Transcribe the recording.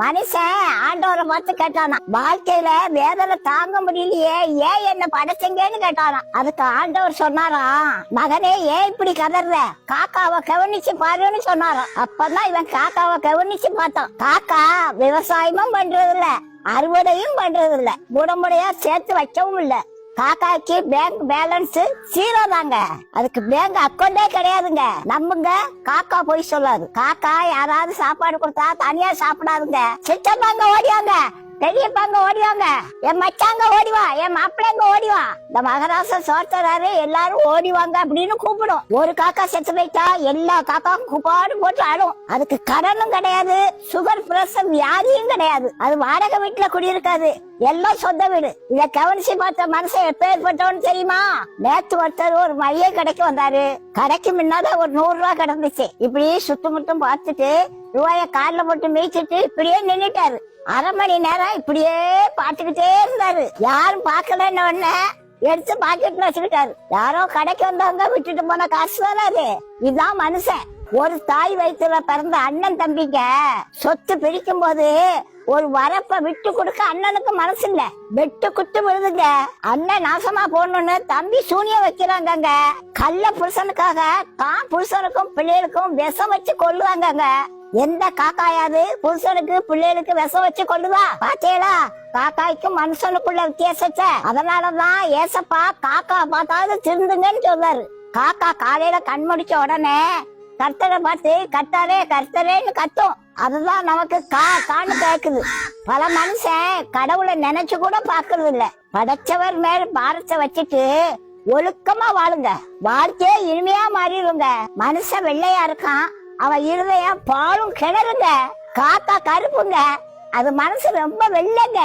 மனுஷன் ஆண்டவரை பார்த்து கேட்டானா, வாழ்க்கையில வேதனை தாங்க முடியலையே, ஏன் என்ன படைச்சீங்கன்னு கேட்டானா. அதுக்கு ஆண்டவர் சொன்னாராம், மகனே ஏன் இப்படி கதற, காக்காவை கவனிச்சு பாருன்னு சொன்னாராம். அப்பதான் இவன் காக்காவை கவனிச்சு பார்த்தான். காக்கா விவசாயமும் பண்றது இல்ல, அறுவடையும் பண்றது இல்ல, முடமுடையா சேர்த்து வைக்கவும் இல்ல. காக்காய்க்கு பேங்க் பேலன்ஸ் 0 தாங்க. அதுக்கு பேங்க் அக்கௌண்டே கிடையாதுங்க. நம்புங்க, காக்கா போய் சொல்லாது. காக்கா யாராவது சாப்பாடு கொடுத்தா தனியா சாப்பிடாதுங்க. சித்தப்பாங்க ஓடிவாங்க, பெரியப்பாங்க ஓடிவாங்க, என் மச்சாங்க ஓடிவா, என் மாப்பிள்ளைங்க ஓடிவா, இந்த மகராச சோர்த்தராரு எல்லாரும் ஓடிவாங்க அப்படின்னு கூப்பிடும். ஒரு காக்கா செத்து போயிட்டா எல்லா காக்காவும் கூப்பாடு போட்டு ஆடும். அதுக்கு கடனும் கிடையாது, சுகர் பிரஷர் வியாதியும் கிடையாது. அது வாடகை வீட்டுல குடியிருக்காது, எல்லாம் சொந்த வீடு. இத கவனிச்சு பார்த்த மனுஷன் எப்பேற்பட்டவன்னு தெரியுமா? நேத்து ஒருத்தர் ஒரு மைய கடைக்கு வந்தாரு. கடைக்கு முன்னால ஒரு 100 ரூபாய் கிடந்துச்சு. இப்படி சுத்தமுட்டும் பார்த்துட்டு ரூபாய கார்ல போட்டு மீச்சிட்டு இப்படியே நின்னுட்டாரு. அரை மணி நேரம் இப்படியே பாத்துக்கிட்டே இருந்தாரு. யாரும் பாக்கலன்னு உடனே எடுத்து பாக்கெட்ல வச்சுக்கிட்டாரு. யாரோ கடைக்கு வந்தவங்க விட்டுட்டு போன காசு வராது. இதுதான் மனுஷன். ஒரு தாய் வயிற்றுல பிறந்த அண்ணன் தம்பிங்க சொத்து பிரிக்கும் போது ஒரு வரப்ப விட்டு கொடுக்க அண்ணனுக்கு மனசு இல்ல, வெட்டு குத்து விழுதுங்க. அண்ணன் நாசமா போடணும்னு தம்பி சூனியம் வைக்கிறாங்க. கள்ள புருஷனுக்காக தான் புருஷனுக்கும் பிள்ளைகளுக்கும் விஷம் வச்சு கொள்ளுவாங்க. எந்த காக்காயாது புருஷனுக்கு பிள்ளைகளுக்கு விஷம் வச்சு கொள்ளுதா? பாத்தீங்களா காக்காய்க்கும் மனுஷனுக்குள்ள வித்தியாசத்தை? அதனாலதான் ஏசப்பா காக்கா பார்த்தாவது திருந்துங்கன்னு சொல்றாரு. காக்கா காலையில கண் முடிச்ச உடனே கர்த்தரை பார்த்து கர்த்தாரே கர்த்தரேன்னு கத்தும். அதுதான் நமக்கு கான்னு கேக்குது. பல மனுஷன் கடவுளை நினைச்சு கூட பாக்குறது இல்ல. படைச்சவர் மேல பாரத்தை வச்சுட்டு ஒழுக்கமா வாழுங்க, வாழ்க்கையே இனிமையா மாறிடுங்க. மனுஷன் வெள்ளையா இருக்கான், அவன் இருதயம் பாலும் கிணறுங்க. காக்கா கருப்புங்க, அது மனசு ரொம்ப வெள்ளைங்க.